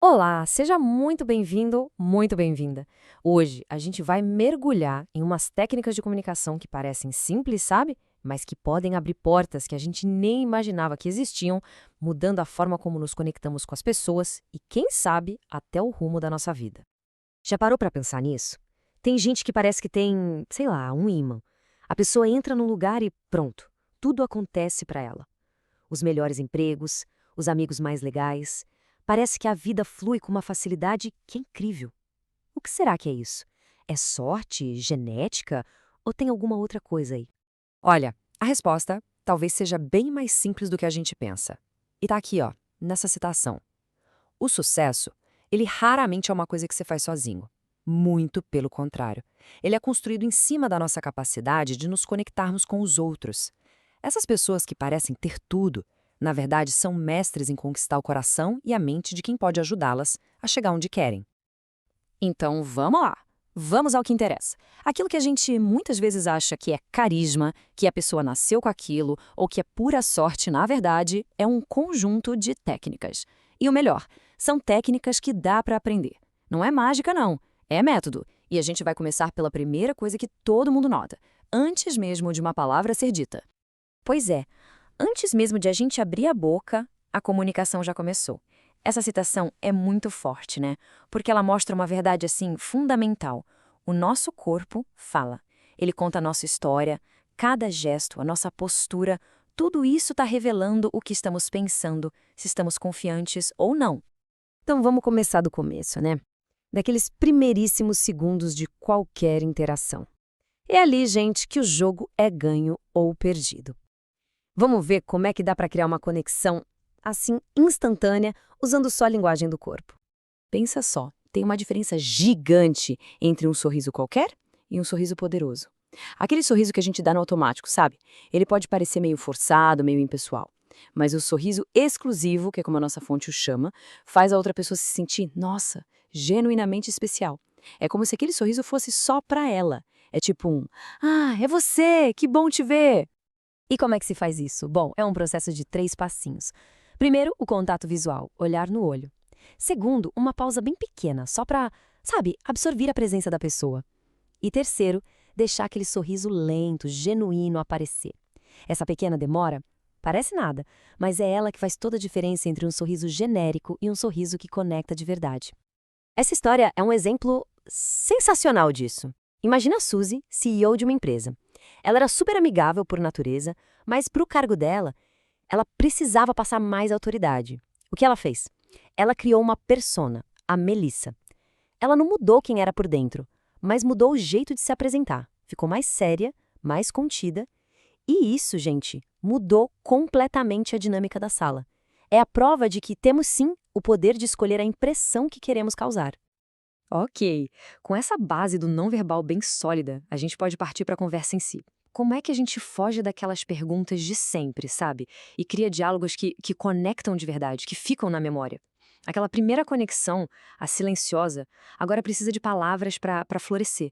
Olá, seja muito bem-vindo, muito bem-vinda. Hoje a gente vai mergulhar em umas técnicas de comunicação que parecem simples, sabe? Mas que podem abrir portas que a gente nem imaginava que existiam, mudando a forma como nos conectamos com as pessoas e, quem sabe, até o rumo da nossa vida. Já parou para pensar nisso? Tem gente que parece que tem, sei lá, um ímã. A pessoa entra num lugar e pronto, tudo acontece para ela. Os melhores empregos, os amigos mais legais. Parece que a vida flui com uma facilidade que é incrível. O que será que é isso? É sorte, genética ou tem alguma outra coisa aí? Olha, a resposta talvez seja bem mais simples do que a gente pensa. E tá aqui, ó, nessa citação. O sucesso, ele raramente é uma coisa que você faz sozinho. Muito pelo contrário. Ele é construído em cima da nossa capacidade de nos conectarmos com os outros. Essas pessoas que parecem ter tudo, na verdade, são mestres em conquistar o coração e a mente de quem pode ajudá-las a chegar onde querem. Então, vamos lá. Vamos ao que interessa. Aquilo que a gente muitas vezes acha que é carisma, que a pessoa nasceu com aquilo, ou que é pura sorte, na verdade, é um conjunto de técnicas. E o melhor, são técnicas que dá para aprender. Não é mágica, não. É método. E a gente vai começar pela primeira coisa que todo mundo nota, antes mesmo de uma palavra ser dita. Pois é, antes mesmo de a gente abrir a boca, a comunicação já começou. Essa citação é muito forte, né? Porque ela mostra uma verdade assim fundamental. O nosso corpo fala. Ele conta a nossa história, cada gesto, a nossa postura, tudo isso está revelando o que estamos pensando, se estamos confiantes ou não. Então vamos começar do começo, né? Daqueles primeiríssimos segundos de qualquer interação. É ali, gente, que o jogo é ganho ou perdido. Vamos ver como é que dá para criar uma conexão, assim, instantânea, usando só a linguagem do corpo. Pensa só, tem uma diferença gigante entre um sorriso qualquer e um sorriso poderoso. Aquele sorriso que a gente dá no automático, sabe? Ele pode parecer meio forçado, meio impessoal. Mas o sorriso exclusivo, que é como a nossa fonte o chama, faz a outra pessoa se sentir, nossa, genuinamente especial. É como se aquele sorriso fosse só pra ela. É tipo é você, que bom te ver. E como é que se faz isso? Bom, é um processo de 3 passinhos. Primeiro, o contato visual, olhar no olho. Segundo, uma pausa bem pequena, só para, sabe, absorver a presença da pessoa. E terceiro, deixar aquele sorriso lento, genuíno aparecer. Essa pequena demora parece nada, mas é ela que faz toda a diferença entre um sorriso genérico e um sorriso que conecta de verdade. Essa história é um exemplo sensacional disso. Imagina a Suzy, CEO de uma empresa. Ela era super amigável por natureza, mas para o cargo dela, ela precisava passar mais autoridade. O que ela fez? Ela criou uma persona, a Melissa. Ela não mudou quem era por dentro, mas mudou o jeito de se apresentar. Ficou mais séria, mais contida. E isso, gente, mudou completamente a dinâmica da sala. É a prova de que temos sim o poder de escolher a impressão que queremos causar. Ok, com essa base do não verbal bem sólida, a gente pode partir para a conversa em si. Como é que a gente foge daquelas perguntas de sempre, sabe? E cria diálogos que conectam de verdade, que ficam na memória? Aquela primeira conexão, a silenciosa, agora precisa de palavras para florescer.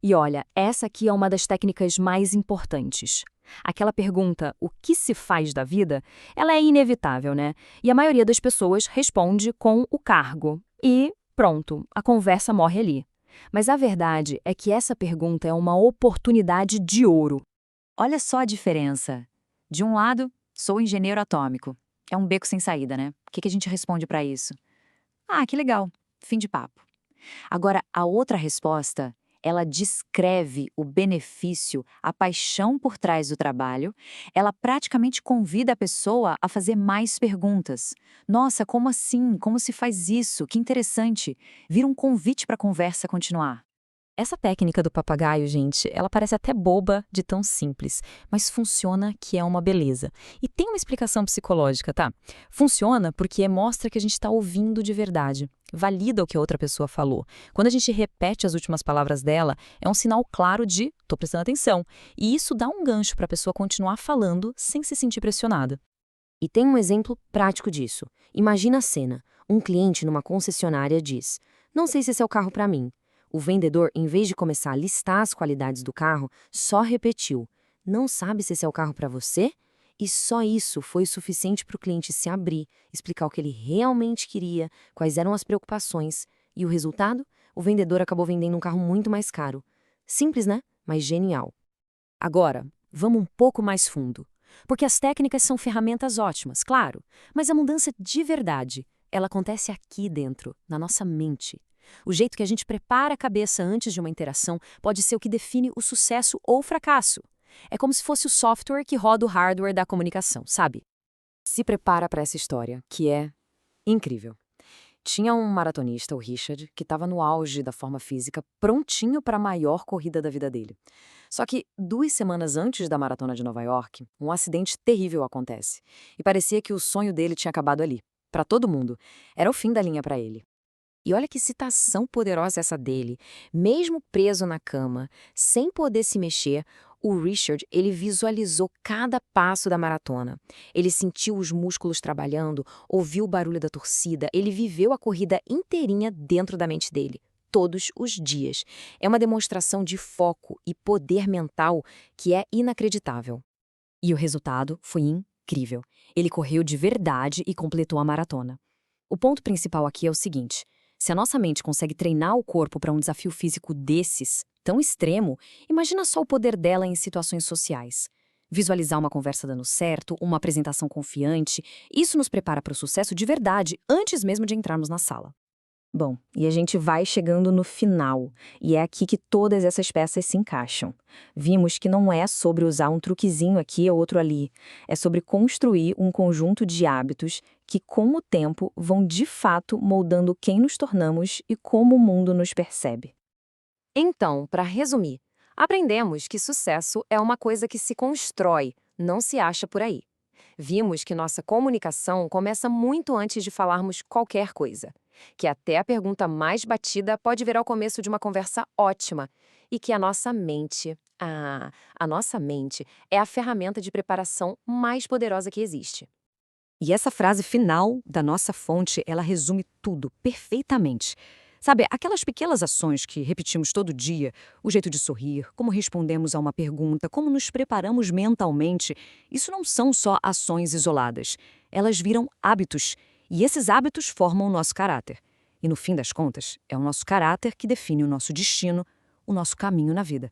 E olha, essa aqui é uma das técnicas mais importantes. Aquela pergunta, o que se faz da vida, ela é inevitável, né? E a maioria das pessoas responde com o cargo. E pronto, a conversa morre ali. Mas a verdade é que essa pergunta é uma oportunidade de ouro. Olha só a diferença. De um lado, sou engenheiro atômico. É um beco sem saída, né? O que a gente responde para isso? Ah, que legal. Fim de papo. Agora, a outra resposta, ela descreve o benefício, a paixão por trás do trabalho, ela praticamente convida a pessoa a fazer mais perguntas. Nossa, como assim? Como se faz isso? Que interessante. Vira um convite para a conversa continuar. Essa técnica do papagaio, gente, ela parece até boba de tão simples, mas funciona que é uma beleza. E tem uma explicação psicológica, tá? Funciona porque mostra que a gente está ouvindo de verdade, valida o que a outra pessoa falou. Quando a gente repete as últimas palavras dela, é um sinal claro de "tô prestando atenção". E isso dá um gancho para a pessoa continuar falando sem se sentir pressionada. E tem um exemplo prático disso. Imagina a cena. Um cliente numa concessionária diz: "Não sei se esse é o carro para mim". O vendedor, em vez de começar a listar as qualidades do carro, só repetiu: "Não sabe se esse é o carro para você?" E só isso foi o suficiente para o cliente se abrir, explicar o que ele realmente queria, quais eram as preocupações. E o resultado? O vendedor acabou vendendo um carro muito mais caro. Simples, né? Mas genial. Agora, vamos um pouco mais fundo. Porque as técnicas são ferramentas ótimas, claro, mas a mudança de verdade, ela acontece aqui dentro, na nossa mente. O jeito que a gente prepara a cabeça antes de uma interação pode ser o que define o sucesso ou o fracasso. É como se fosse o software que roda o hardware da comunicação, sabe? Se prepara para essa história, que é incrível. Tinha um maratonista, o Richard, que estava no auge da forma física, prontinho para a maior corrida da vida dele. Só que 2 semanas antes da maratona de Nova York, um acidente terrível acontece. E parecia que o sonho dele tinha acabado ali. Para todo mundo. Era o fim da linha para ele. E olha que citação poderosa essa dele. Mesmo preso na cama, sem poder se mexer, o Richard, ele visualizou cada passo da maratona. Ele sentiu os músculos trabalhando, ouviu o barulho da torcida, ele viveu a corrida inteirinha dentro da mente dele, todos os dias. É uma demonstração de foco e poder mental que é inacreditável. E o resultado foi incrível. Ele correu de verdade e completou a maratona. O ponto principal aqui é o seguinte: se a nossa mente consegue treinar o corpo para um desafio físico desses, tão extremo, imagina só o poder dela em situações sociais. Visualizar uma conversa dando certo, uma apresentação confiante, isso nos prepara para o sucesso de verdade, antes mesmo de entrarmos na sala. Bom, e a gente vai chegando no final, e é aqui que todas essas peças se encaixam. Vimos que não é sobre usar um truquezinho aqui ou outro ali, é sobre construir um conjunto de hábitos que, com o tempo, vão de fato moldando quem nos tornamos e como o mundo nos percebe. Então, para resumir, aprendemos que sucesso é uma coisa que se constrói, não se acha por aí. Vimos que nossa comunicação começa muito antes de falarmos qualquer coisa, que até a pergunta mais batida pode virar o começo de uma conversa ótima e que a nossa mente é a ferramenta de preparação mais poderosa que existe. E essa frase final da nossa fonte, ela resume tudo perfeitamente. Sabe, aquelas pequenas ações que repetimos todo dia, o jeito de sorrir, como respondemos a uma pergunta, como nos preparamos mentalmente, isso não são só ações isoladas. Elas viram hábitos, e esses hábitos formam o nosso caráter. E no fim das contas, é o nosso caráter que define o nosso destino, o nosso caminho na vida.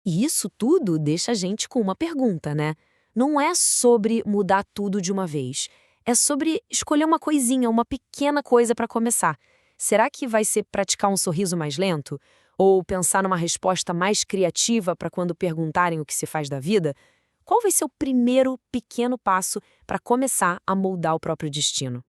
E isso tudo deixa a gente com uma pergunta, né? Não é sobre mudar tudo de uma vez. É sobre escolher uma coisinha, uma pequena coisa para começar. Será que vai ser praticar um sorriso mais lento? Ou pensar numa resposta mais criativa para quando perguntarem o que se faz da vida? Qual vai ser o primeiro pequeno passo para começar a moldar o próprio destino?